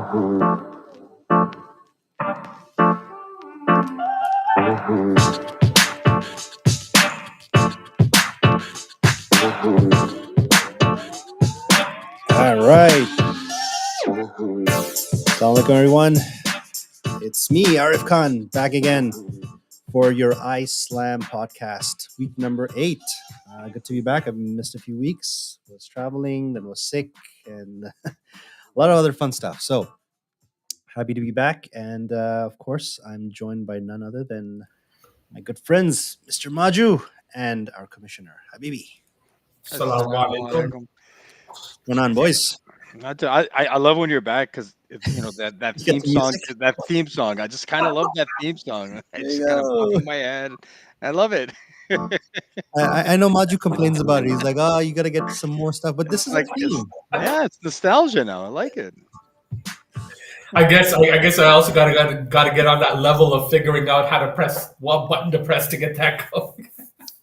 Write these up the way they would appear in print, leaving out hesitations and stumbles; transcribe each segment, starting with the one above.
All right. Assalamualaikum, everyone. It's me, Arif Khan, back again for your iSlam podcast, week number 8. Good to be back. I've missed a few weeks. Was traveling, then was sick, and a lot of other fun stuff. So happy to be back. And of course, I'm joined by none other than my good friends, Mr. Maju, and our commissioner, Habibi. Assalamu alaikum. What's going on, boys? I love when you're back because that You get theme the song. music? That theme song. I just kind of love that theme song. There It's you kind of go. popping my head. I love it. I know Maju complains about it. He's like, oh, you got to get some more stuff. But this is Like, a theme. yeah, it's nostalgia now. I like it. I guess I also gotta get on that level of figuring out how to press what button to press to get that going.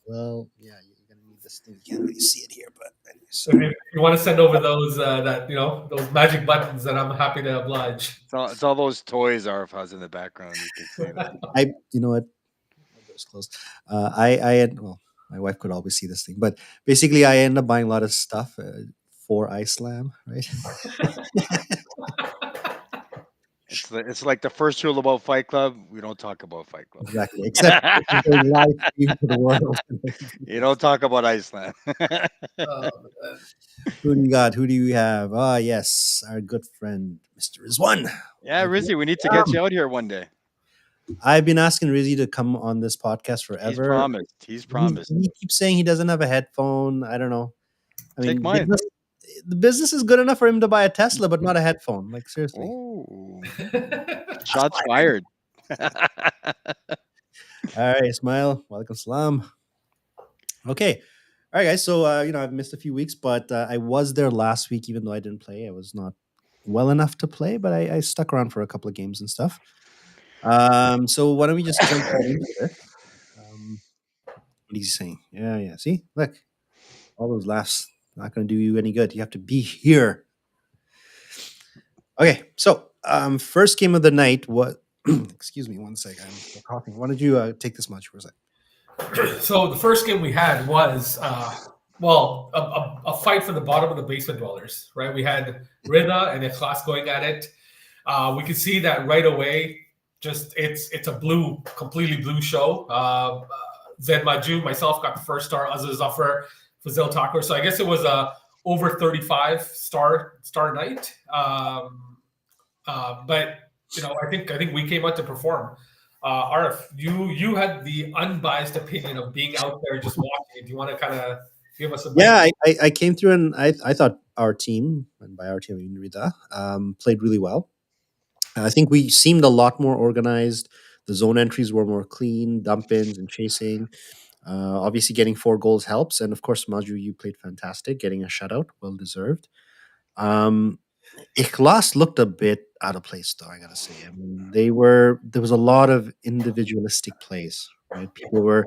Well, yeah, you're gonna need this thing. You can't really see it here, but anyways. So if you want to send over those those magic buttons, then I'm happy to oblige. It's all those toys Arif has in the background. You can see that. You know what? My door's closed. I had, well, my wife could always see this thing, but basically, I end up buying a lot of stuff for iSlam, right? It's like the first rule about Fight Club. We don't talk about Fight Club. Exactly. Except if it's a live stream to the world. You don't talk about Iceland. Who do you got? Who do you have? Ah, yes, our good friend, Mr. Rizwan. Yeah, Rizzy, we need to get you out here one day. I've been asking Rizzy to come on this podcast forever. He's promised. He keeps saying he doesn't have a headphone. I don't know. I Take mean, mine. the business is good enough for him to buy a Tesla, but not a headphone. Like, seriously. Oh, shots fired. All right, Ismail. Walaikum salam. Okay. All right, guys. So, I've missed a few weeks, but I was there last week, even though I didn't play. I was not well enough to play, but I stuck around for a couple of games and stuff. So why don't we just jump right into it? What is he saying? Yeah. See? Look. All those laughs not going to do you any good. You have to be here. Okay, so first game of the night. What? Excuse me, one second. I'm coughing. Why don't you take this much for a sec? So the first game we had was a fight for the bottom of the basement dwellers. Right, we had Rida and Ichlas going at it. We could see that right away. Just it's a completely blue show. Zed Maju, myself got the first star. Aziz Zafar, Fazil Takor. So I guess it was a over 35 star night. But I think we came out to perform. Arif, you had the unbiased opinion of being out there just watching. Do you want to kind of give us a Yeah, I came through and I thought our team, and by our team I mean Rida, played really well. I think we seemed a lot more organized. The zone entries were more clean, dump ins and chasing. Obviously, getting 4 goals helps. And of course, Maju, you played fantastic, getting a shutout, well deserved. Ichlas looked a bit out of place, though, I got to say. I mean, there was a lot of individualistic plays, right? People were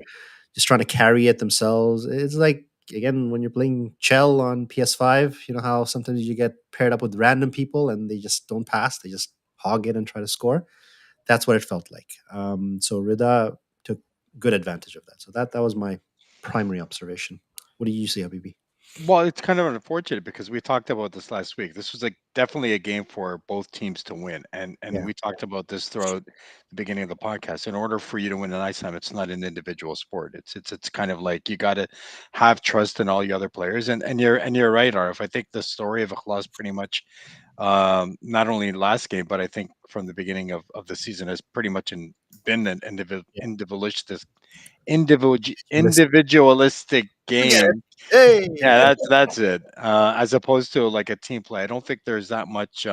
just trying to carry it themselves. It's like, again, when you're playing Chell on PS5, you know how sometimes you get paired up with random people and they just don't pass. They just hog it and try to score. That's what it felt like. So Rida took good advantage of that. So that was my primary observation. What do you see, Habibi? Well, it's kind of unfortunate because we talked about this last week. This was definitely a game for both teams to win, and Yeah. we talked about this throughout the beginning of the podcast. In order for you to win an ice time, it's not an individual sport. It's kind of like you got to have trust in all the other players, and you're right, Arif. I think the story of Ikhlas pretty much not only last game, but I think from the beginning of the season has pretty much been an individualistic game. Hey, Yeah, that's it. As opposed to like a team play, I don't think there's that much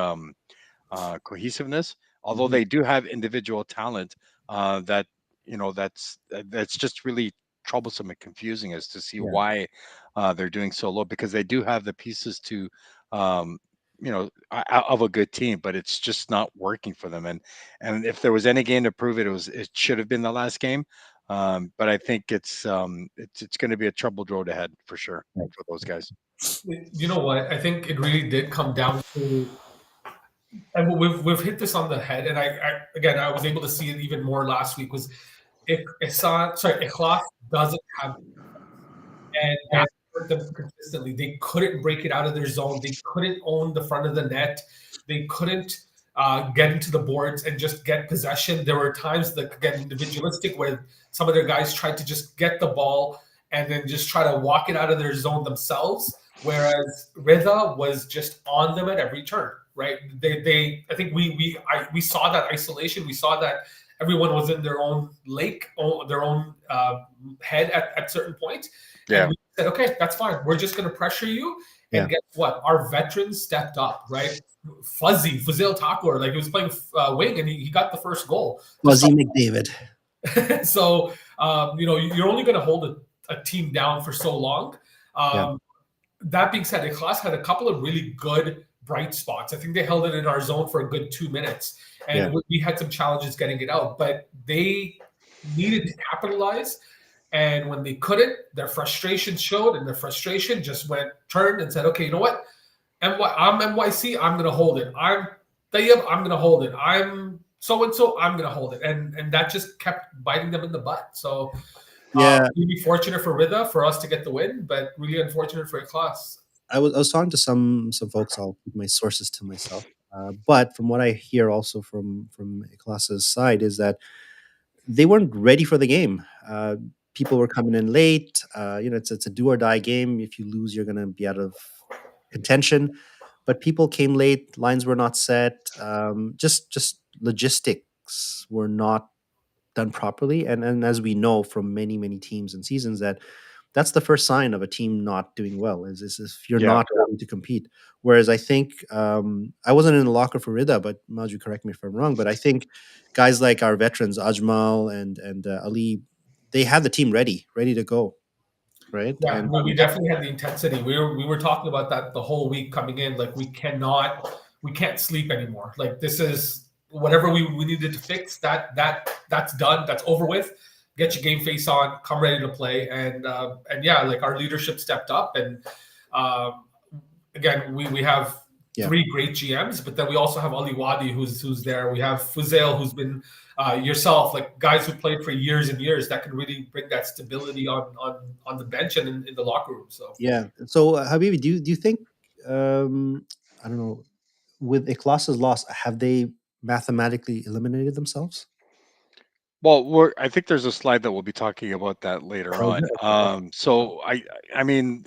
cohesiveness. Although they do have individual talent, that that's just really troublesome and confusing as to see why they're doing so low, because they do have the pieces to of a good team, but it's just not working for them. And if there was any game to prove it, it should have been the last game. But I think it's going to be a troubled road ahead for sure for those guys. You know what? I think it really did come down to and we've hit this on the head. And I again, I was able to see it even more last week. Was Isan, sorry, Ichlas doesn't have, and that hurt them consistently. They couldn't break it out of their zone. They couldn't own the front of the net. They couldn't get into the boards and just get possession. There were times that get individualistic where some of their guys tried to just get the ball and then just try to walk it out of their zone themselves. Whereas Rida was just on them at every turn, right? I think we saw that isolation. We saw that everyone was in their own lake, their own head at certain points, and Yeah. we said, okay, that's fine. We're just going to pressure you. And Yeah. guess what? Our veterans stepped up, right? Fuzil Takur, like he was playing wing, and he got the first goal. Fuzzy McDavid. So you're only going to hold a team down for so long. Yeah. That being said, Ichlas had a couple of really good bright spots. I think they held it in our zone for a good 2 minutes, and Yeah. we had some challenges getting it out, but they needed to capitalize. And when they couldn't, their frustration showed, and their frustration just turned and said, "Okay, you know what? I'm NYC. I'm going to hold it. I'm Tayyib. I'm going to hold it. I'm so and so. I'm going to hold it." And that just kept biting them in the butt. So Yeah. really fortunate for Rida for us to get the win, but really unfortunate for Ikhlas. I was talking to some folks. I'll keep my sources to myself. But from what I hear also from Ikhlas's side is that they weren't ready for the game. People were coming in late. It's a do or die game. If you lose, you're going to be out of contention. But people came late. Lines were not set. Just logistics were not done properly. And as we know from many teams and seasons, that's the first sign of a team not doing well is if you're Yeah. not ready to compete. Whereas I think I wasn't in the locker for Rida, but Maju, correct me if I'm wrong. But I think guys like our veterans Ajmal and Ali, they had the team ready to go, right? Yeah, And we definitely had the intensity. We were talking about that the whole week coming in. Like we can't sleep anymore. Like this is whatever we needed to fix. That's done. That's over with. Get your game face on. Come ready to play. And yeah, like our leadership stepped up. And um, again, we have yeah, three great GMs, but then we also have Ali Wadi who's there. We have Fuzail who's been yourself, like guys who played for years and years that can really bring that stability on the bench and in the locker room. So yeah. So Habibi, do you think I don't know, with Ikhlas's loss, have they mathematically eliminated themselves? Well, I think there's a slide that we'll be talking about that later Oh, on. good. Okay. So I mean,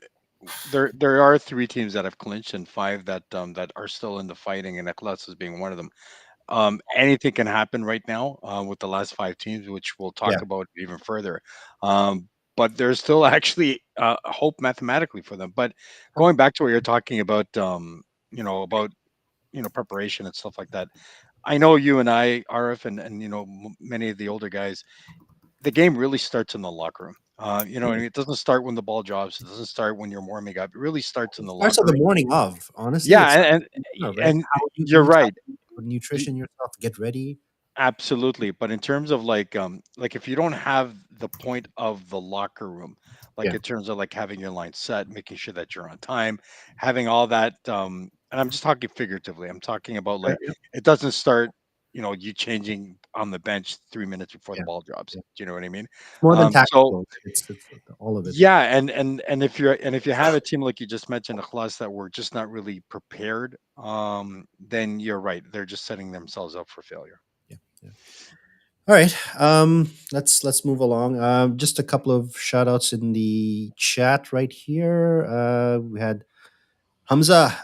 there are three teams that have clinched and five that are still in the fighting, and Ichlas is being one of them. Anything can happen right now with the last five teams, which we'll Yeah. talk about even further. But there's still actually hope mathematically for them. But going back to what you're talking about, about preparation and stuff like that. I know you and I, Arif, and many of the older guys. The game really starts in the locker room. And it doesn't start when the ball drops. It doesn't start when you're warming up. It really starts in It the starts on locker the room. morning of. Honestly, Yeah, it's right. and How you you're eat, how right. you nutrition yourself, get ready. Absolutely, but in terms of like if you don't have the point of the locker room, like Yeah. in terms of like having your line set, making sure that you're on time, having all that, and I'm just talking figuratively. I'm talking about like Yeah. it doesn't start, you changing on the bench 3 minutes before the Yeah. ball drops. Yeah. Do you know what I mean? It's more than So tactical. It's all of it. yeah, and if you have a team like you just mentioned, a class that were just not really prepared, then you're right. They're just setting themselves up for failure. Yeah. Yeah. All right. Let's move along. Just a couple of shout outs in the chat right here. We had Hamza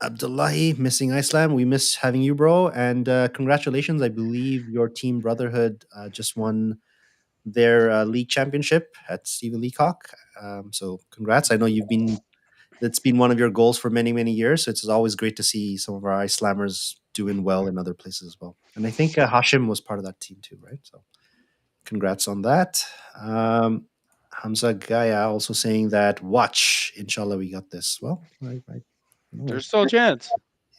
Abdullahi missing Iceland. We miss having you, bro. And congratulations. I believe your team Brotherhood just won their league championship at Stephen Leacock. So congrats. I know that's been one of your goals for many years. So it's always great to see some of our Ice Slammers doing well in other places as well. And I think Hashim was part of that team too, right? So congrats on that. Hamza Gaya also saying that watch, inshallah, we got this. Well, I There's still a chance.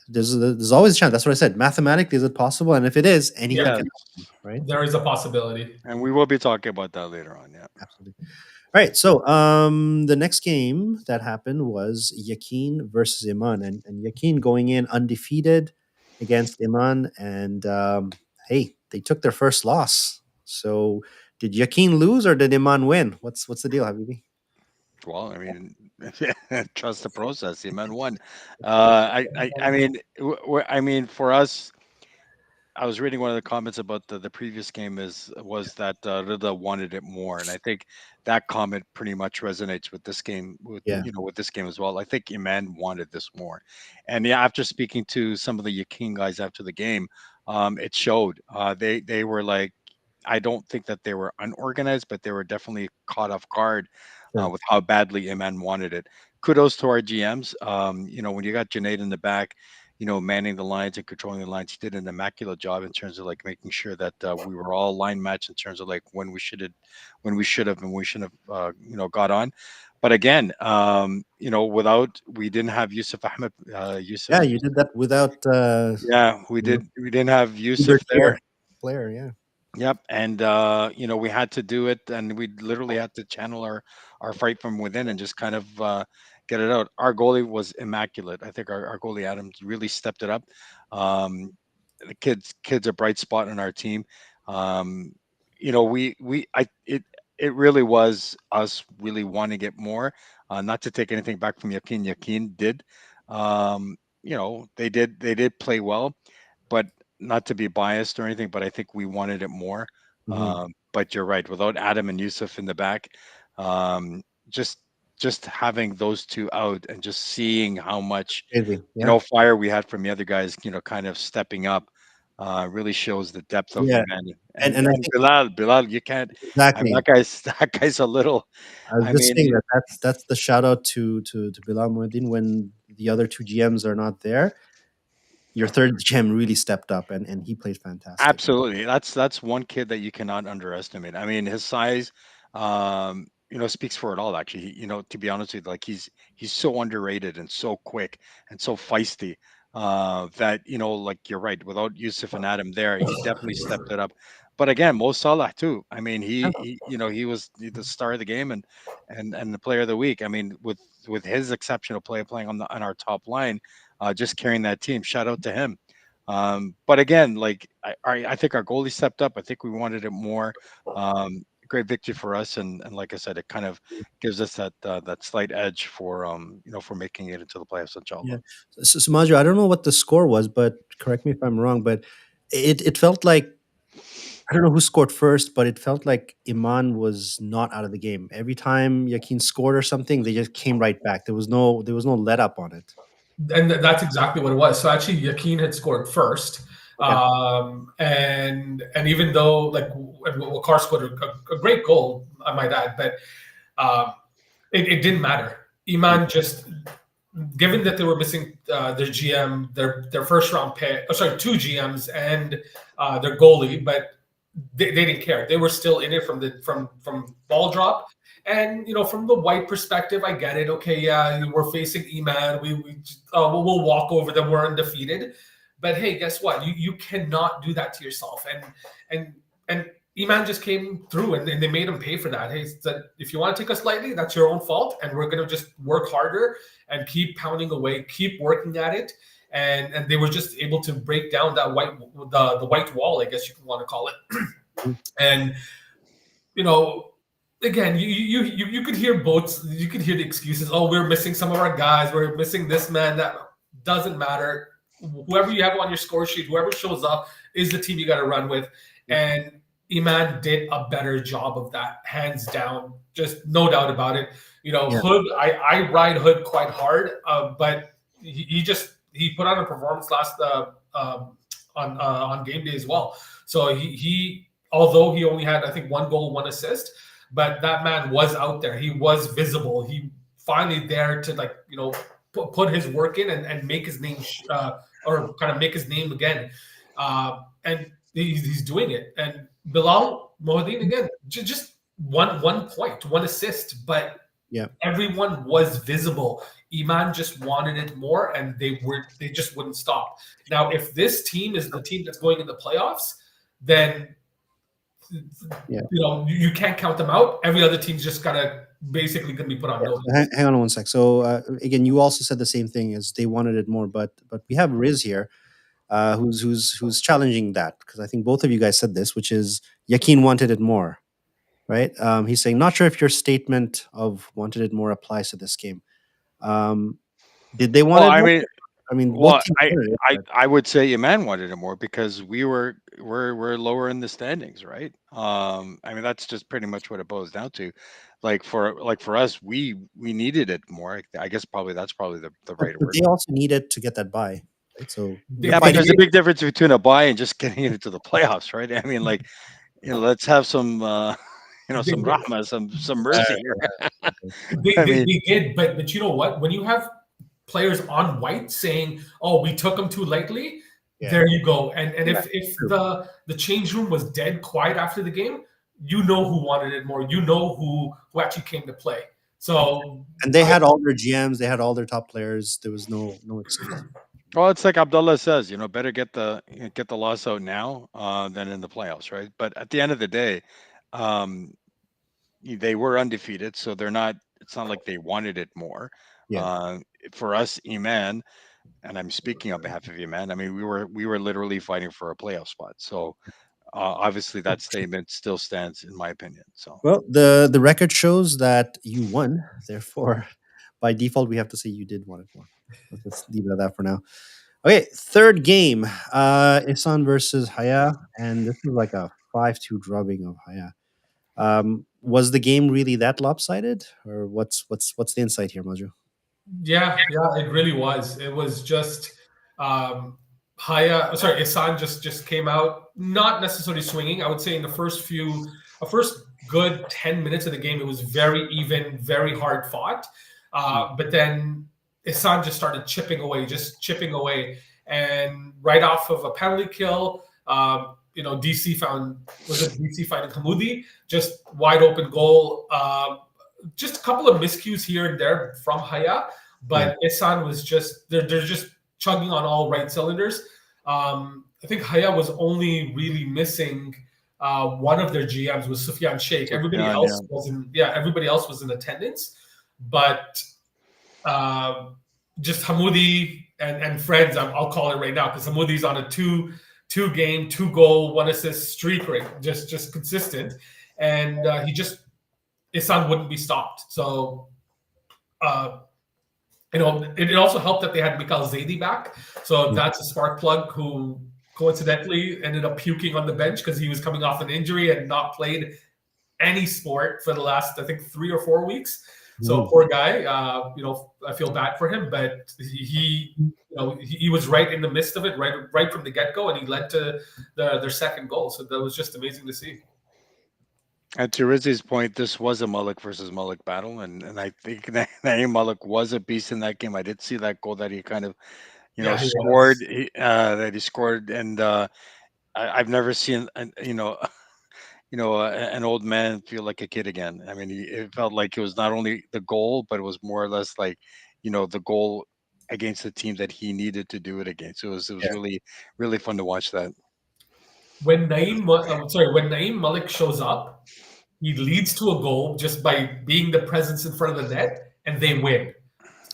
there's always a chance. That's what I said. Mathematically, is it possible? And if it is, anything yeah, Yes, can happen, right? there is a possibility. and we will be talking about that later on. Yeah. Absolutely. All right. So the next game that happened was Yakin versus Iman, and Yakin going in undefeated against Iman, and hey, they took their first loss. So, did Yakin lose or did Iman win? What's the deal, Habibi? Well, I mean, trust the process. Iman won. I mean, I mean, for us, I was reading one of the comments about the previous game is was that Rida wanted it more, and I think that comment pretty much resonates with this game, with Yeah, with this game as well. I think Iman wanted this more, and yeah, after speaking to some of the Yakin guys after the game, it showed. They were like, I don't think that they were unorganized, but they were definitely caught off guard sure. with how badly Iman wanted it. Kudos to our GMs. When you got Junaid in the back, manning the lines and controlling the lines. He did an immaculate job in terms of like making sure that we were all line matched in terms of like when we should have, and we shouldn't have, got on. But again, without we didn't have Yusuf Ahmed, Yusuf. Yeah, you did that without Yeah, we you know, did. We didn't have either Yusuf tier there. player. Yeah, Yep, and we had to do it, and we literally had to channel our fight from within and just kind of get it out. Our goalie was immaculate. I think our goalie Adams really stepped it up. The kids a bright spot in our team. Um, we I it really was us really wanting it more. Not to take anything back from Yakin. Yakin did. They did play well, but not to be biased or anything, but I think we wanted it more. hmm, But you're right. Without Adam and Yusuf in the back, um, just just having those two out and just seeing how much crazy. Yeah, fire we had from the other guys, kind of stepping up, really shows the depth of yeah, Iman and and and I and think Bilal. You can't. I mean, exactly. that guy's a little. I was I just mean, saying that that's the shout out to Bilal Mueddin when the other two GMs are not there. Your third GM really stepped up and he played fantastic. absolutely. That's one kid that you cannot underestimate. I mean, his size, speaks for it all. Actually, to be honest with you, like he's so underrated and so quick and so feisty. That like you're right. Without Yusuf and Adam there, he definitely stepped it up. But again, Mo Salah too. I mean, he was the star of the game and the player of the week. I mean, with his exceptional play playing on our top line, just carrying that team. Shout out to him. But again, like I think our goalie stepped up. I think we wanted it more. Great victory for us, and like I said, it kind of gives us that slight edge for making it into the playoffs, Yeah. inshallah. So Majo, I don't know what the score was, but correct me if I'm wrong, but it felt like I don't know who scored first, but it felt like Iman was not out of the game. Every time Yakin scored or something, they just came right back. There was no let up on it. And that's exactly what it was. So actually, Yakin had scored first, Okay. and even though like Wakar scored a great goal, I might add, but um, it didn't matter. Yeah. Iman just given that they were missing their GM, their first round pick, oh, sorry, two GMs and their goalie, but they didn't care. They were still in it from ball drop. And from the white perspective, I get it. Okay, yeah, we're facing Eman. We'll walk over them. We're undefeated. But hey, guess what? You cannot do that to yourself. And and Eman just came through, and they made him pay for that. Hey, that if you want to take us lightly, that's your own fault, and we're gonna just work harder and keep pounding away, keep working at it. And they were just able to break down that the white wall, I guess you want to call it. Mhm. And you know, again, you could hear both. You could hear the excuses. Oh, we're missing some of our guys. We're missing this man. That doesn't matter. Whoever you have on your score sheet, whoever shows up, is the team you got to run with. Yep. And Iman did a better job of that, hands down. Just no doubt about it. Yeah. Hood. I ride Hood quite hard, but he put on a performance last on game day as well. So he although he only had I think one goal, one assist, but that man was out there. He was visible. He finally there to put his work in and make his name or kind of make his name again. And he's doing it. And Bilal Mohadin again, just one point, one assist, but Yeah. everyone was visible. Iman just wanted it more, and they just wouldn't stop. Now, if this team is the team that's going in the playoffs, then Yeah. you can't count them out. Every other team's just gotta basically gonna be put on Yeah. notice. So hang on one sec. So again, you also said the same thing as they wanted it more, but we have Riz here. who's challenging that, because I think both of you guys said this, which is Yakin wanted it more, right? He's saying, not sure if your statement of wanted it more applies to this game. Um, did they want Well, it I more? mean, I mean, both well, teams I wanted it, I but I would say Iman wanted it more because we're lower in the standings, right? I mean that's just pretty much what it boils down to. For us, we needed it more. I guess probably that's probably the right but word. they also needed to get that buy, right? So you're They, Yeah, they but fighting. there's a did. big difference between a buy and just getting into the playoffs, right? I mean, like let's have some They, some rahma, some mercy here. I mean, they did, but you know what? When you have players on white saying, "Oh, we took them too lightly," Yeah, there you go. And yeah, if true. the change room was dead quiet after the game, you know who wanted it more. You know who actually came to play. So And they I had all their GMs, they had all their top players. There was no excuse. well, it's like Abdullah says, better get the loss out now than in the playoffs, right? But at the end of the day, um, they were undefeated, so they're not. It's not like they wanted it more. Yeah. Uh, for us, Iman, and I'm speaking on behalf of Iman. I mean, we were literally fighting for a playoff spot. So obviously, that statement still stands, in my opinion. So Well, the record shows that you won. Therefore, by default, we have to say you did want it more. Let's just leave it at that for now. Okay, third game. Isan versus Haya, and this is like a 5-2 drubbing of Haya. Was the game really that lopsided, or what's the insight here, Maju? Yeah, yeah, it really was. It was just um Isan just came out, not necessarily swinging. I would say in the first good 10 minutes of the game, it was very even, very hard fought. Mm. But then Isan just started chipping away, just chipping away. And right off of a penalty kill, DC found, was it DC finding Hamudi? Just wide open goal. Just a couple of miscues here and there from Haya, Yeah, but Isan was just they're just chugging on all right cylinders. I think Haya was only really missing one of their GMs was Sufyan Sheikh. Everybody Sufyan, yeah. else was in everybody else was in attendance, but um, just Hamoudi and friends. I'll call it right now because Hamoudi's on a two game, 2 goal, 1 assist streak, right? Just consistent, and he just Isan wouldn't be stopped. So uh, it also helped that they had Mikhail Zaidi back. So yeah, that's a spark plug who coincidentally ended up puking on the bench because he was coming off an injury and not played any sport for the last, I think, 3 or 4 weeks. So mhm. poor guy. I feel bad for him, but he was right in the midst of it, right from the get go, and he led to their second goal. So that was just amazing to see. And to Rizzy's point, this was a Mullik versus Mullik battle, and I think that Naeem Mullik was a beast in that game. I did see that goal that he kind of Yeah, he scored, was. that he scored, and I've never seen an old man feel like a kid again. I mean, it felt like it was not only the goal, but it was more or less like the goal against the team that he needed to do it against. It was Yeah, really really fun to watch that. When Naeem Malik shows up, he leads to a goal just by being the presence in front of the net, and they win.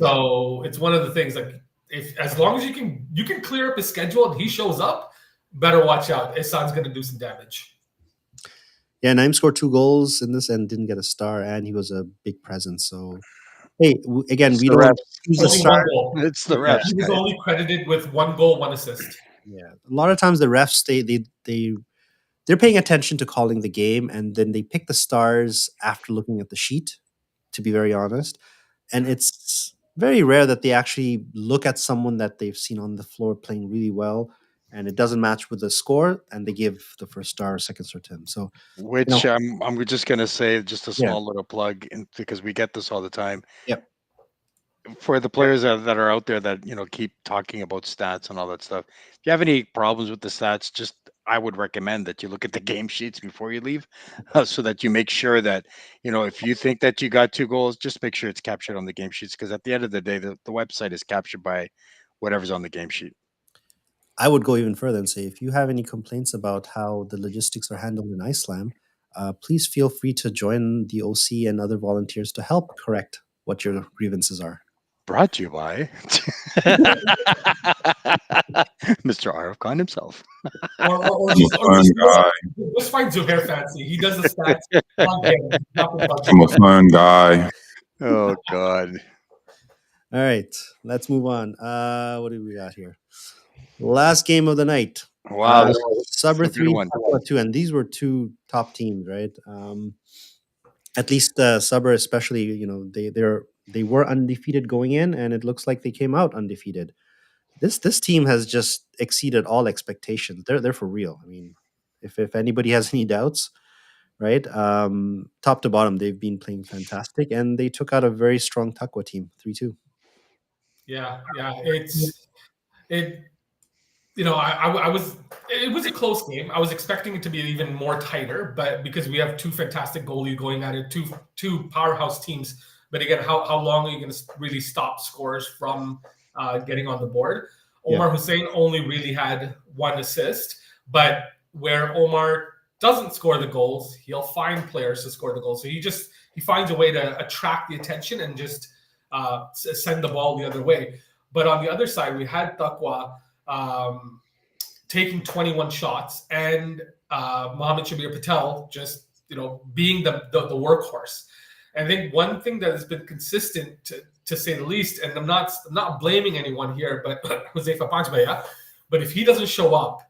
yeah, So it's one of the things like if as long as you can clear up his schedule and he shows up, better watch out. Isan's going to do some damage. yeah. Naim scored 2 goals in this and didn't get a star, and he was a big presence. So hey, again, It's we the don't refs. choose the Only star. one goal. It's the He Yeah, refs, was guys. only credited with 1 goal, 1 assist. yeah. A lot of times the refs they're paying attention to calling the game, and then they pick the stars after looking at the sheet. To be very honest, and it's very rare that they actually look at someone that they've seen on the floor playing really well, and it doesn't match with the score, and they give the first star or second star to him. So you know, Which I'm just gonna say just a yeah, small little plug, because we get this all the time. yep, For the players that are out there that keep talking about stats and all that stuff, if you have any problems with the stats, just I would recommend that you look at the game sheets before you leave, so that you make sure that if you think that you got 2 goals, just make sure it's captured on the game sheets, because at the end of the day, the website is captured by whatever's on the game sheet. I would go even further and say if you have any complaints about how the logistics are handled in Islam, please feel free to join the OC and other volunteers to help correct what your grievances are. Brought to you by Mr. Arif Khan himself. I'm a fun guy. just find Zuhair fancy. He does the stats. Bug him. Nothing but I'm a fun guy. Oh God! All right, let's move on. What do we got here? Last game of the night. Wow, this Sabr is a good 3, one. Taqwa 2, and these were two top teams, right? At least Sabr, especially, they were undefeated going in, and it looks like they came out undefeated. This team has just exceeded all expectations. They're for real. I mean, if anybody has any doubts, right? Top to bottom, they've been playing fantastic, and they took out a very strong Taqwa team, 3-2. yeah, yeah. It. I was. It was a close game. I was expecting it to be even more tighter, but because we have two fantastic goalies going at it, two powerhouse teams. But again, how long are you going to really stop scores from getting on the board? Yeah, Omar Hussein only really had one assist, but where Omar doesn't score the goals, he'll find players to score the goals. So he finds a way to attract the attention and just send the ball the other way. But on the other side, we had Taqwa um, taking 21 shots and Mohamed Shabir Patel just being the workhorse. And I think one thing that has been consistent to say the least, and I'm not blaming anyone here, but Huzaifa Panchbaya, but if he doesn't show up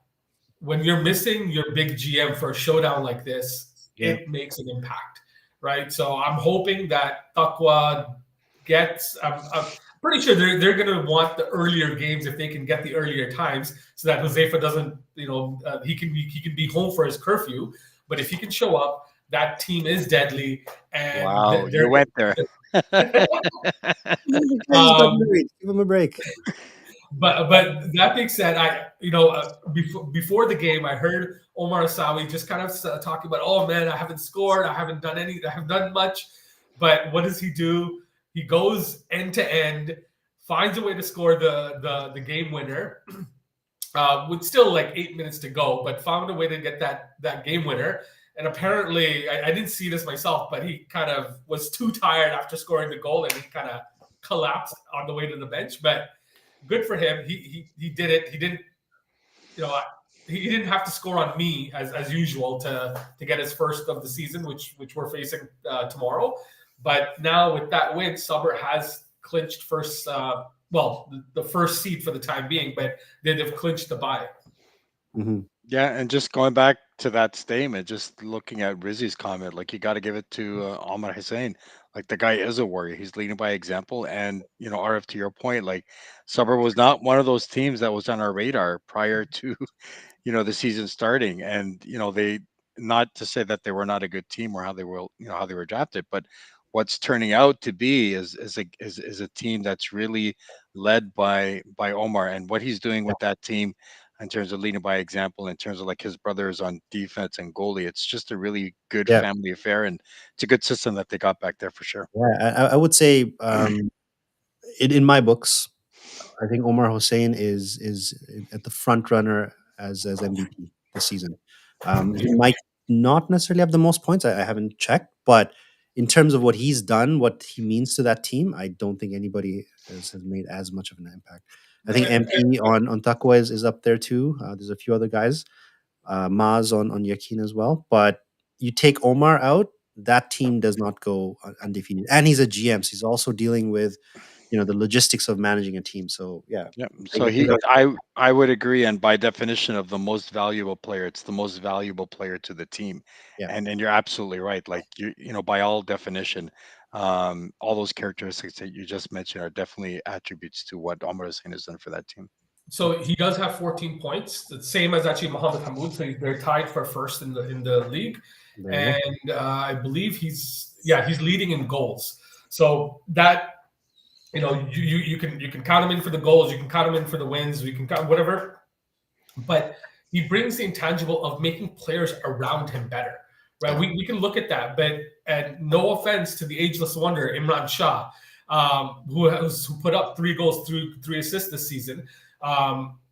when you're missing your big GM for a showdown like this, yeah, it makes an impact, right? So I'm hoping that Taqwa gets. I'm pretty sure they're going to want the earlier games if they can get the earlier times, so that Josefa doesn't. He can be home for his curfew. But if he can show up, that team is deadly, and Wow, you they're. went there. the guy just got Um, married. Give him a break. but that being said, before the game, I heard Omar Asawi just kind of talking about, oh man, I haven't scored, I haven't done much. But what does he do? He goes end to end, finds a way to score the game winner, with still like 8 minutes to go, but found a way to get that game winner. And apparently, I didn't see this myself, but he kind of was too tired after scoring the goal, and he kind of collapsed on the way to the bench. But good for him. He did it. He didn't, you know, he didn't have to score on me as usual to get his first of the season, which we're facing tomorrow. But now with that win, Subber has clinched first. The first seed for the time being, but they've clinched the bye. Hmm. Yeah, and just going back to that statement, just looking at Rizzy's comment, like you got to give it to Omar Hussein. Like the guy is a warrior. He's leading by example. And RF, to your point, like Suburb was not one of those teams that was on our radar prior to the season starting. And they, not to say that they were not a good team or how they were how they were drafted, but what's turning out to be is a team that's really led by Omar, and what he's doing with that team in terms of leading by example, in terms of like his brothers on defense and goalie. It's just a really good Yeah, family affair, and it's a good system that they got back there for sure. yeah. I would say, in my books, I think Omar Hossein is at the front runner as MVP this season. He might not necessarily have the most points. I haven't checked, but in terms of what he's done, what he means to that team, I don't think anybody has made as much of an impact. I think And MP on Takwa is up there too. There's a few other guys, Maz on Yakin as well. But you take Omar out, that team does not go undefeated. And he's a GM, so he's also dealing with the logistics of managing a team. So yeah, Yeah. big, So big he, up. I would agree, and by definition of the most valuable player, it's the most valuable player to the team, Yeah, and you're absolutely right. Like by all definition, all those characteristics that you just mentioned are definitely attributes to what Omar Hussein has done for that team. so he does have 14 points, the same as actually Mohamed Hamoud. So they're tied for first in the league, there you go. and I believe he's leading in goals. So that you can count him in for the goals, you can count him in for the wins, you can count whatever. But he brings the intangible of making players around him better, right? Yeah, We can look at that, but and no offense to the ageless wonder Imran Shah, who put up 3 goals through 3 assists this season.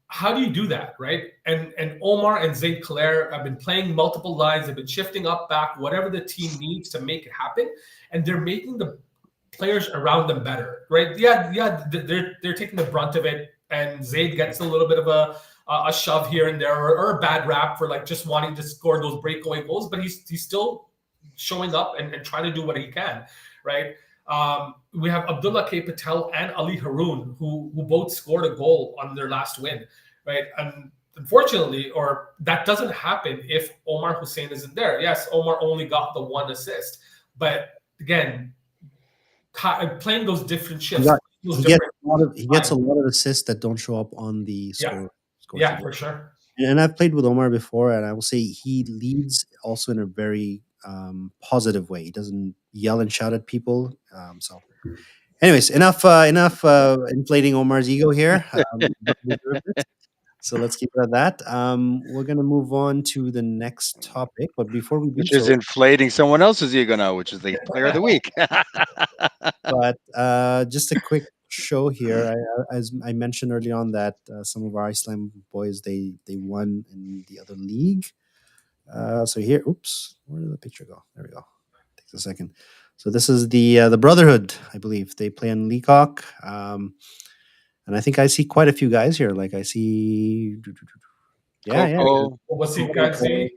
How do you do that, right? And Omar and Zaid Khaler have been playing multiple lines, they've been shifting up, back, whatever the team needs to make it happen, and they're making the players around them better, right? Yeah, they're taking the brunt of it, and Zayd gets a little bit of a shove here and there, or a bad rap for like just wanting to score those breakaway goals, but he's still showing up and trying to do what he can, right? We have Abdullah K. Patel and Ali Haroon, who both scored a goal on their last win, right? And unfortunately, or that doesn't happen if Omar Hussein isn't there. Yes, Omar only got the one assist, but again, playing those different He shifts, got those he gets different he gets a lot of assists that don't show up on the yeah, score sheet. yeah, for sure. And I've played with Omar before, and I will say he leads also in a very positive way. He doesn't yell and shout at people. So, anyways, enough inflating Omar's ego here. He deserves it. So let's keep it at that. We're gonna move on to the next topic, but before we do Which is so, inflating someone else's ego now, which is the player of the week. but just a quick show here. As I mentioned early on, that some of our Iceland boys they won in the other league. So here, oops, where did the picture go? There we go. Takes a second. So this is the Brotherhood, I believe. They play in Leacock, and I think I see quite a few guys here. Like I see, yeah, Coco. Wasim Kagzi.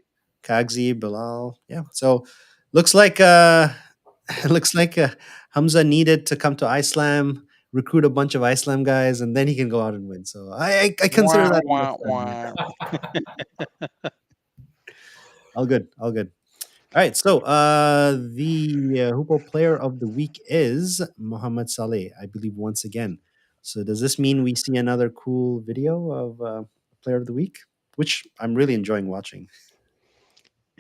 Kagzi, Bilal, yeah. So looks like looks like Hamza needed to come to Islam, recruit a bunch of Islam guys, and then he can go out and win. So I consider Wah, that a wah, good sign, wah. all good, all good. All right, so the Hoopo player of the week is Mohamed Saleh, I believe, once again. So does this mean we see another cool video of player of the week, which I'm really enjoying watching?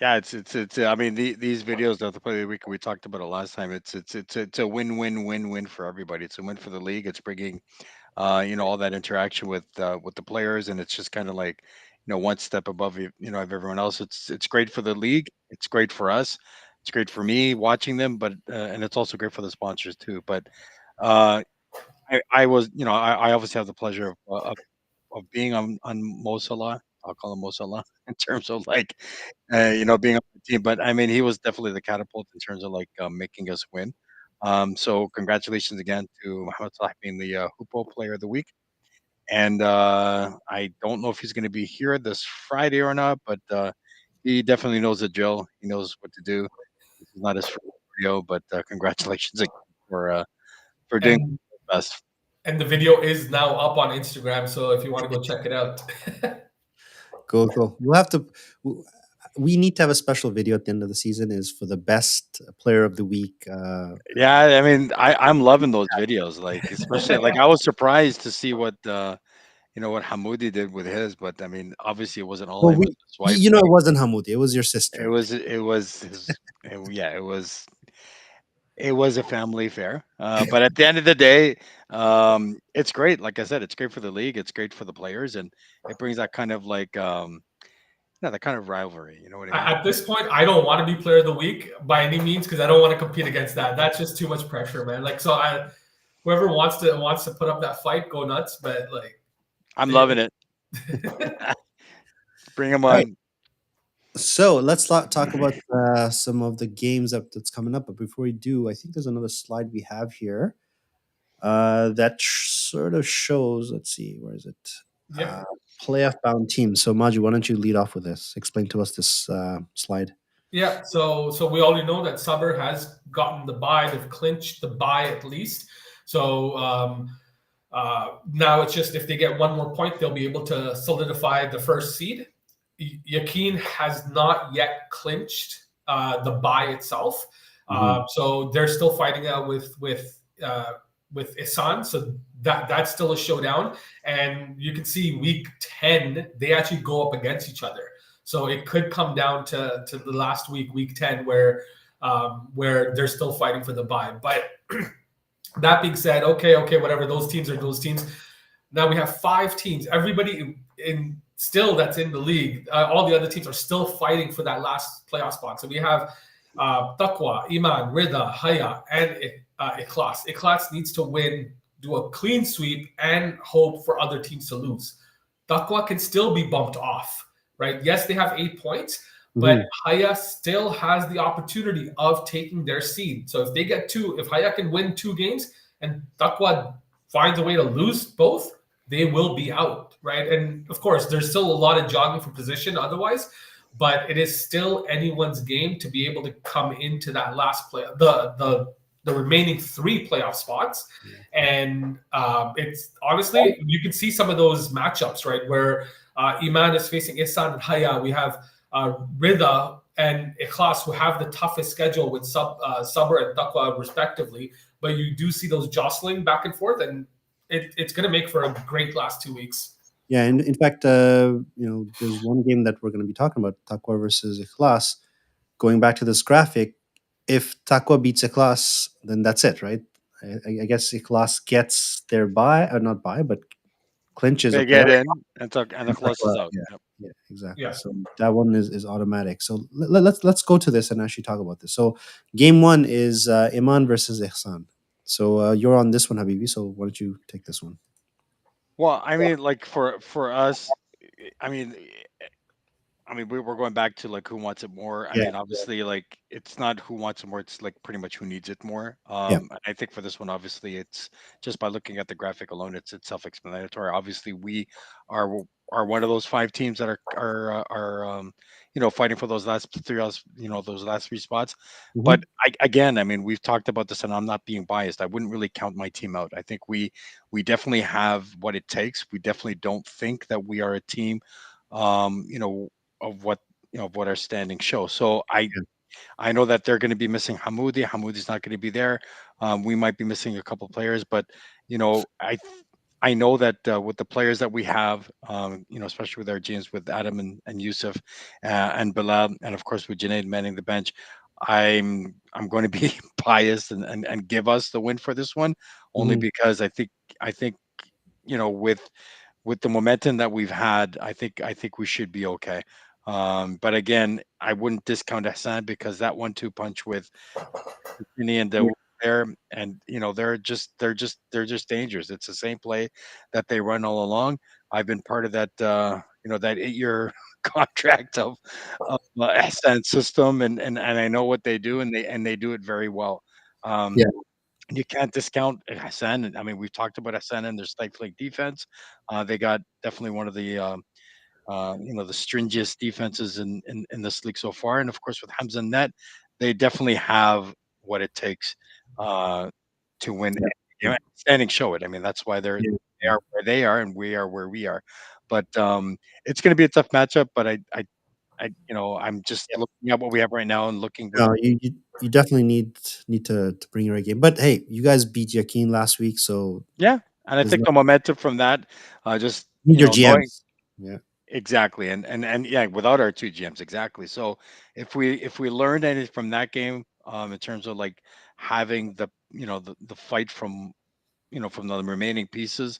Yeah, it's. I mean, these videos of the play of the week we talked about it last time. It's a win-win-win-win for everybody. It's a win for the league. It's bringing all that interaction with the players, and it's just kind of like one step above of everyone else. It's great for the league. It's great for us. It's great for me watching them, but and it's also great for the sponsors too. But uh, I was I obviously have the pleasure of being on Mo Salah. I'll call him Mo Salah in terms of like being on the team. But I mean, he was definitely the catapult in terms of like making us win. So congratulations again to Mohamed Salah being the Hoopo Player of the Week. And I don't know if he's going to be here this Friday or not, but he definitely knows the drill. He knows what to do. This is not his first video, but congratulations again for doing And the best. and the video is now up on Instagram, so if you want to go check it out. Cool, cool. We'll have to. We need to have a special video at the end of the season. Is for the best player of the week. Yeah, I mean, I'm loving those videos. Like, especially like I was surprised to see what what Hamoudi did with his, but I mean, obviously it wasn't all Well, him. It was his wife. you know, it wasn't Hamoudi. It was your It sister. was it was his. Yeah, it was a family affair. But at the end of the day, it's great. Like I said, it's great for the league. It's great for the players, and it brings that kind of like that kind of rivalry. You know what I mean? At this point, I don't want to be player of the week by any means because I don't want to compete against that. That's just too much pressure, man. Like, so whoever wants to put up that fight, go nuts. But like, I'm loving it. Bring him All right. on. So let's talk about some of the games that's coming up. But before we do, I think there's another slide we have here that sort of shows. Let's see, where is it? yeah. Playoff bound teams. So Maju, why don't you lead off with this? Explain to us this slide. Yeah, so we already know that Suber has gotten the bye. They've clinched the bye at least. So now it's just if they get one more point, they'll be able to solidify the first seed. Yakin has not yet clinched the bye itself, so they're still fighting out with Asan. So that's still a showdown, and you can see week 10 they actually go up against each other. So it could come down to the last week 10, where they're still fighting for the bye. But that being said, okay, whatever. Those teams are those teams. Now we have 5 teams. Everybody in still that's in the league. All the other teams are still fighting for that last playoff spot. So we have Taqwa, Iman, Rida, Haya, and Ichlas. Ichlas needs to win, do a clean sweep, and hope for other teams to lose. Taqwa can still be bumped off, right? Yes, they have 8 points, but Mhm. Haya still has the opportunity of taking their seed. So if they get two, if Haya can win 2 games and Takwa finds a way to lose both, they will be out, right? And of course, there's still a lot of jogging for position otherwise, but it is still anyone's game to be able to come into that last play, the remaining 3 playoff spots. Yeah. And it's honestly, you can see some of those matchups, right? Where Iman is facing Isan and Haya. We have Rida and Ichlas, who have the toughest schedule with Sabr and Taqwa respectively. But you do see those jostling back and forth, and it's going to make for a great last 2 weeks. Yeah, and in fact, there's one game that we're going to be talking about, Taqwa versus Ikhlas. Going back to this graphic, if Taqwa beats Ikhlas, then that's it, right? I guess Ikhlas gets their bye, or not bye, but clinches a They playoff. get in and the And close is out. Yeah, Yep. yeah, exactly. Yeah. So that one is automatic. So let's go to this and actually talk about this. So game one is Iman versus Ihsan. So you're on this one, Habibi. So why don't you take this one? Well, I mean, like for us, I mean, we're going back to like who wants it more. I Yeah, mean, obviously, like it's not who wants it more; it's like pretty much who needs it more. yeah. And I think for this one, obviously, it's just by looking at the graphic alone, it's self-explanatory. Obviously, we are are one of those 5 teams that are fighting for those last three those last 3 spots. But Hmm. again, I mean, we've talked about this, and I'm not being biased. I wouldn't really count my team out. I think we definitely have what it takes. We definitely don't think that we are a team. Um, you know, of what of what our standings show. So Yeah. I know that they're going to be missing Hamoudi. Hamoudi's not going to be there. We might be missing a couple players, but I know that with the players that we have, especially with our GMs, with Adam and Yusuf and Bilal, and of course with Junaid manning the bench, I'm going to be biased and give us the win for this one, only Hmm. because I think with the momentum that we've had, I think we should be okay. But again, I wouldn't discount Hassan because that 1-2 punch with Finney and Yeah. the there, and they're just dangerous. It's the same play that they run all along. I've been part of that 8-year contract of Hassan system, and I know what they do, and they do it very well. Um, Yeah. you can't discount Hassan. I mean, we've talked about Hassan and their stifling defense. They got definitely one of the stringiest defenses in this league so far. And of course, with Hamza Net, they definitely have what it takes uh, to win. Yeah. Yeah. Standing show it. I mean, that's why Yeah. they are where they are, and we are where we are. But it's going to be a tough matchup. But I'm just Yeah. looking at what we have right now and looking with. No, you definitely need to bring your A game. But hey, you guys beat Yakin last week, so Yeah, and I there's think no the momentum from that, just need your knowing. GMs. Yeah. Exactly, and yeah, without our 2 GMs, exactly. So if we learned anything from that game, in terms of like having the fight from the remaining pieces,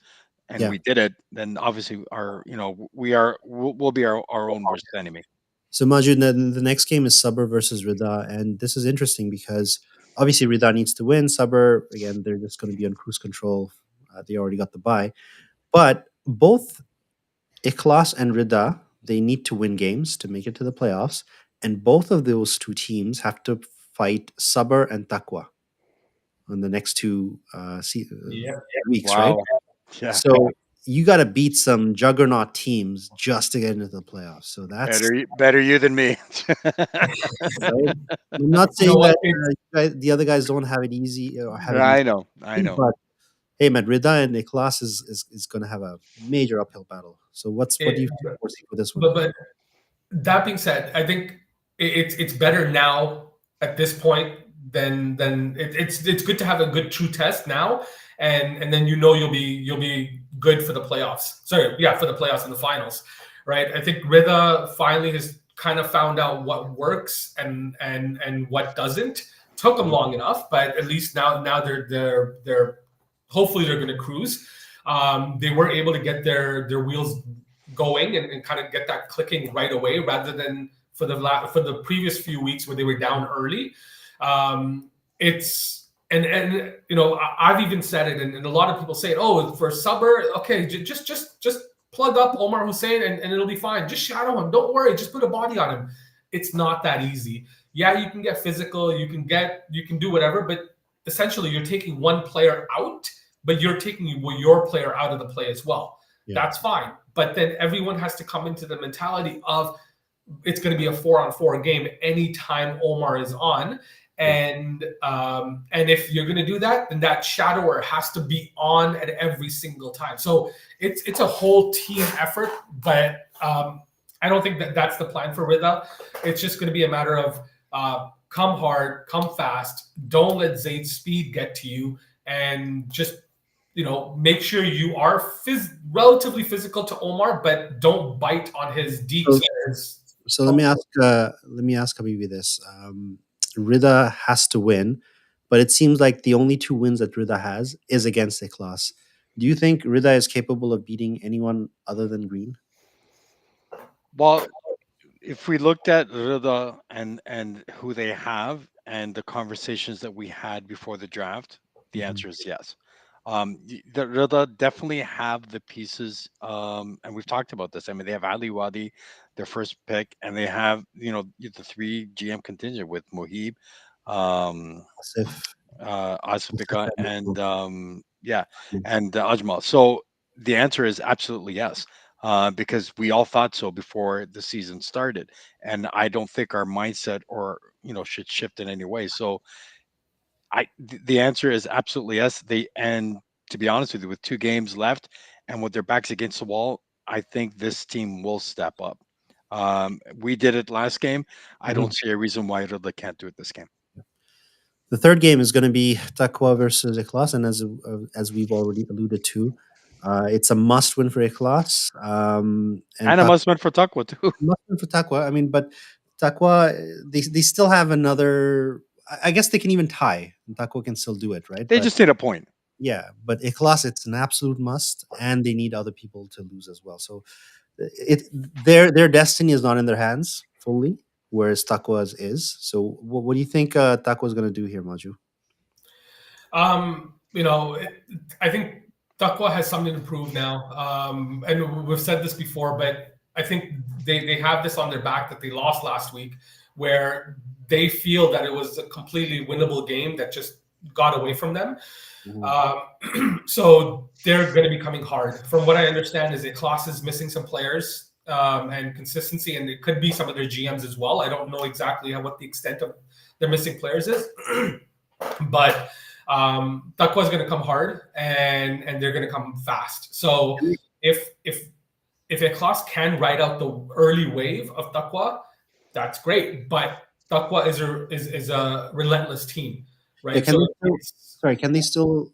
and Yeah. we did it, then obviously we'll be our own worst enemy. So Majid, the next game is Sabr versus Rida, and this is interesting because obviously Rida needs to win. Sabr again, they're just going to be on cruise control. They already got the bye, but both Ikhlas and Rida they need to win games to make it to the playoffs, and both of those two teams have to fight Sabr and Taqwa on the next two Yeah. weeks, right? Wow. Yeah. So you got to beat some juggernaut teams just to get into the playoffs. So that's Better you than me. right. I'm not You know saying what? that the other guys don't have it easy or have it easy, I know. I know. but hey, Madrida and Nicolas is going to have a major uphill battle. So what do It, you foresee for this one? but that being said, I think it's better now at this point than it's good to have a good true test now, and then you'll be good for the playoffs. Sorry, yeah, for the playoffs and the finals, right? I think Rida finally has kind of found out what works and what doesn't. Took them long enough, but at least now they're hopefully they're going to cruise. They were able to get their wheels going and kind of get that clicking right away rather than for the previous few weeks where they were down early. It's and I've even said it, and a lot of people say it. Oh, for Suber, okay, just plug up Omar Hussein and it'll be fine. Just shadow him. Don't worry. Just put a body on him. it's not that easy. Yeah, you can get physical, you can do whatever, but essentially you're taking one player out, but you're taking your player out of the play as well. Yeah. That's fine. But then everyone has to come into the mentality of it's going to be a 4-on-4 game anytime Omar is on. Yeah. And if you're going to do that, then that shadower has to be on at every single time. So it's a whole team effort, but I don't think that that's the plan for Rida. It's just going to be a matter of come hard, come fast. Don't let Zayd's speed get to you, and just make sure you are relatively physical to Omar, but don't bite on his deeps. So, so let me ask Habibi this. Rida has to win, but it seems like the only two wins that Rida has is against Ikhlas. Do you think Rida is capable of beating anyone other than Green? Well, if we looked at Rida and who they have and the conversations that we had before the draft, the Mhm. answer is yes. The Rida definitely have the pieces, and we've talked about this. I mean, they have Ali Wadi, their first pick, and they have the three GM contingent with Mohib, um, Asif, Asif Asifika, and and Mahmoud. Ajmal. So the answer is absolutely yes, because we all thought so before the season started, and I don't think our mindset or should shift in any way. So the answer is absolutely yes. And to be honest with you, with two games left and with their backs against the wall, I think this team will step up. We did it last game. I Mhm. don't see a reason why Ridley can't do it this game. The third game is going to be Taqwa versus Ikhlas, and as we've already alluded to, it's a must win for Ikhlas. And And a must win for Tuckwood too. must win for Taqwa. I mean, but Taqwa, they still have another. I guess they can even tie. And Taqwa can still do it, right? They But just need a point. yeah, but Ikhlas, it's an absolute must, and they need other people to lose as well. So it their destiny is not in their hands fully, whereas Taqwa's is. So what do you think Taqwa's going to do here, Maju? I think Taqwa has something to prove now. And we've said this before, but I think they have this on their back that they lost last week, where they feel that it was a completely winnable game that just got away from them. Mhm. So they're going to be coming hard. From what I understand, is that Klaus is missing some players and consistency, and it could be some of their GMs as well. I don't know exactly what the extent of their missing players is, but Takwa is going to come hard, and they're going to come fast. So if Ikhlas can ride out the early wave of Takwa, that's great. But Takwa is a relentless team, Yeah, right? can So they still, it's sorry, can they still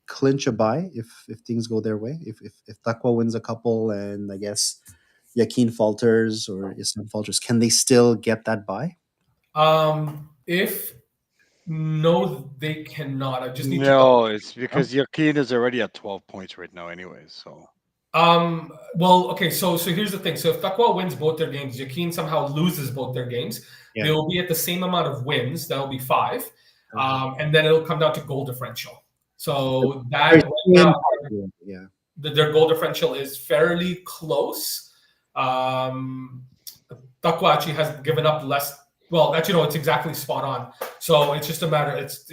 clinch a bye if things go their way? If Taqwa wins a couple and I guess Yakin falters or Islam falters, can they still get that bye? if no, they cannot. I just need to double. No, it's because Yakin is already at 12 points right now, anyways. So Well, okay, so here's the thing. So if Taqwa wins both their games, Yakin somehow loses both their games, they Yeah. will be at the same amount of wins. That will be 5. Uh-huh. And then it'll come down to goal differential. So Very that right slim now, possible, yeah. their goal differential is fairly close. Um, Taqwa actually has given up less. Well, actually, no, it's exactly spot on. So it's just a matter. It's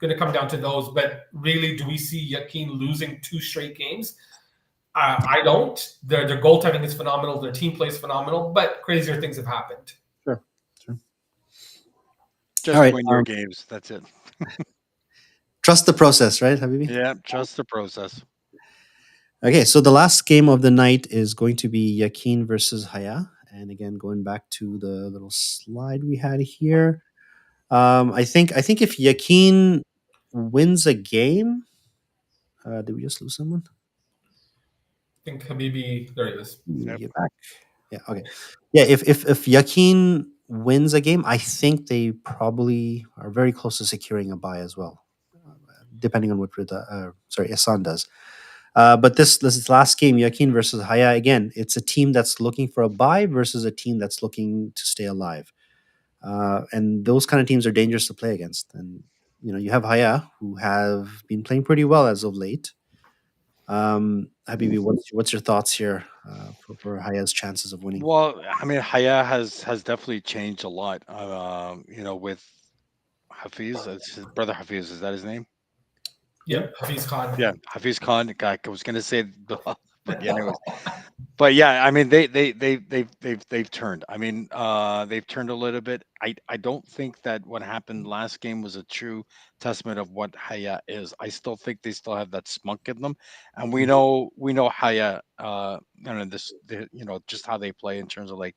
going to come down to those. But really, do we see Yakin losing 2 straight games? I don't. Their goaltending is phenomenal. Their team play is phenomenal, but crazier things have happened. Sure. Sure. All just right. win your games. That's it. Trust the process, right, Habibi? Yeah, trust the process. Okay, so the last game of the night is going to be Yakin versus Haya. And again, going back to the little slide we had here, I think if Yakin wins a game, did we just lose someone? I think Habibi, there he is. Yep. Get back. Yeah. Okay. Yeah. If Yakin wins a game, I think they probably are very close to securing a bye as well, depending on what Asan does. But this last game, Yakin versus Haya, again, it's a team that's looking for a bye versus a team that's looking to stay alive. And those kind of teams are dangerous to play against. And you have Haya, who have been playing pretty well as of late. Habibi, what's your thoughts here for Haya's chances of winning? Well, I mean, Haya has definitely changed a lot. With Hafiz, it's his brother Hafiz. Is that his name? Yeah. Yep, Hafiz Khan. Yeah, Hafiz Khan. Guy, I was gonna say, but yeah, anyways. But yeah, I mean, they've turned. I mean, they've turned a little bit. I don't think that what happened last game was a true testament of what Haya is. I still think they still have that spunk in them, and we Mhm. know Haya. And just how they play in terms of like,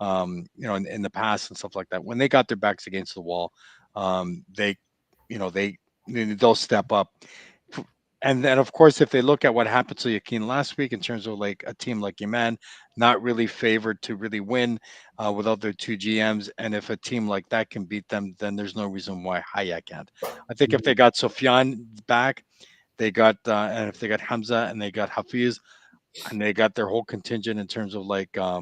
in the past and stuff like that. When they got their backs against the wall, they, you know, they'll step up. And then, of course, if they look at what happened to Yakin last week in terms of like a team like Iman, not really favored to really win without their two GMs, and if a team like that can beat them, then there's no reason why Haya can't. I think if Mhm. they got Sofyan back, and if they got Hamza and they got Hafiz and they got their whole contingent in terms of like, uh,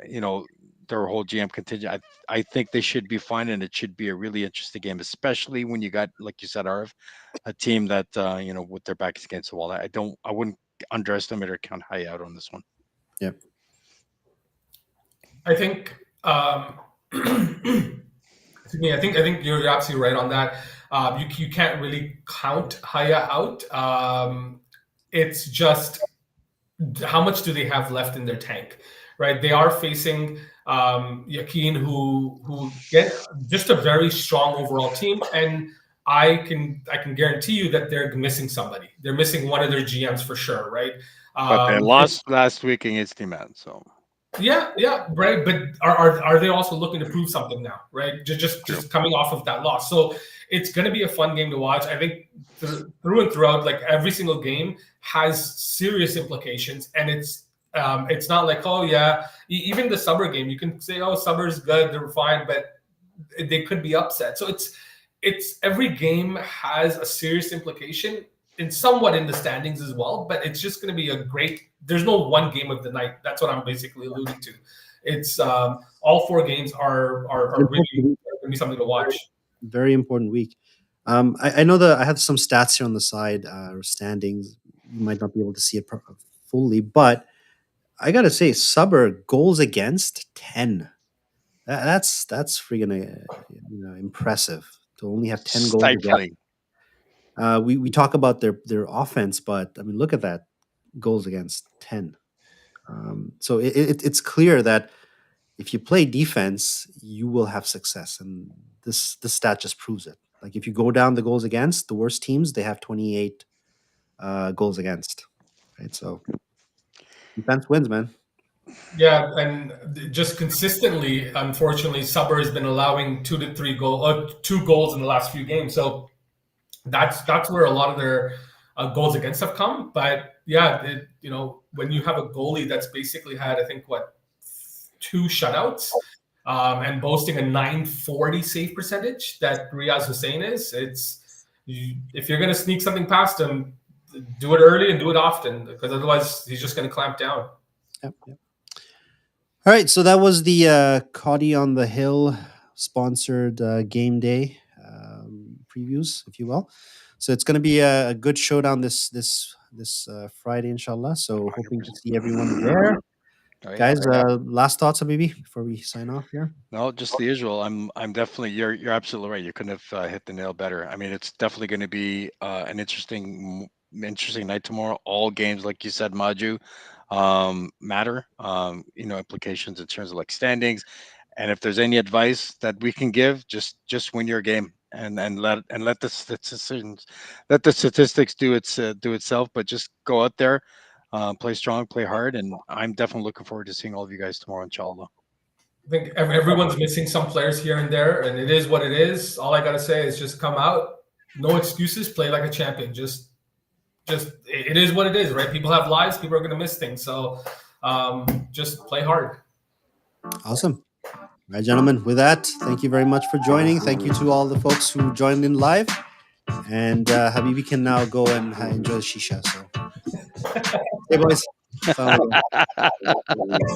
you know, their whole GM contingent, I think they should be fine, and it should be a really interesting game, especially when you got, like you said, Arif, a team that with their backs against the wall. I wouldn't underestimate or count high out on this one. Yep. I think to me, I think you're absolutely right on that. You can't really count Haya out. It's just how much do they have left in their tank, right? They are facing Yakin, who get just a very strong overall team, and I can guarantee you that they're missing somebody. They're missing one of their GMs for sure, right? But they It's lost last week against Iman, so yeah, yeah, right. But are they also looking to prove something now, right? Just true. just coming off of that loss, so it's going to be a fun game to watch. I think through and throughout, like every single game has serious implications, and it's not like, oh yeah, even the Subber game, you can say, oh, Subber's good, they're fine, but they could be upset. So it's every game has a serious implication in somewhat in the standings as well, but it's just going to be a great. There's no one game of the night. That's what I'm basically alluding to. It's all four games are really Important week. going to be something to Very, watch. very important week. I know that I have some stats here on the side, standings. You might not be able to see it fully, but I gotta say, Suburb goals against 10. That's freaking impressive to only have 10 goals against. Stifling. We talk about their offense, but I mean, look at that, goals against 10. So it's clear that if you play defense, you will have success, and this stat just proves it. Like if you go down the goals against, the worst teams, they have 28 goals against. Right, so defense wins, man. Yeah, and just consistently, unfortunately, Subber has been allowing 2 goals in the last few games. So that's where a lot of their goals against have come. But yeah, when you have a goalie that's basically had, I think, what, 2 shutouts, and boasting a 940 save percentage that Riaz Hussein is, if you're going to sneak something past him, do it early and do it often, because otherwise he's just going to clamp down. Yep, yep. All right, so that was the Coddy on the Hill sponsored game day previews, if you will. So it's going to be a good showdown this Friday, inshallah. So hoping to see everyone there. Oh yeah. Guys, last thoughts, maybe before we sign off here. No, just the usual. I'm definitely, you're absolutely right. You couldn't have hit the nail better. I mean, it's definitely going to be an interesting night tomorrow. All games, like you said, Maju, matter. Implications in terms of like standings. And if there's any advice that we can give, just win your game and let the statistics do itself. But just go out there, play strong, play hard, and I'm definitely looking forward to seeing all of you guys tomorrow, inshallah. I think everyone's missing some players here and there, and it is what it is. All I gotta say is just come out, no excuses, play like a champion. Just it is what it is, right? People have lives, people are gonna miss things, so just play hard. Awesome. All right, gentlemen. With that, thank you very much for joining. Thank you to all the folks who joined in live. And Habibi can now go and enjoy the shisha. So, hey boys. Assalamu alaikum.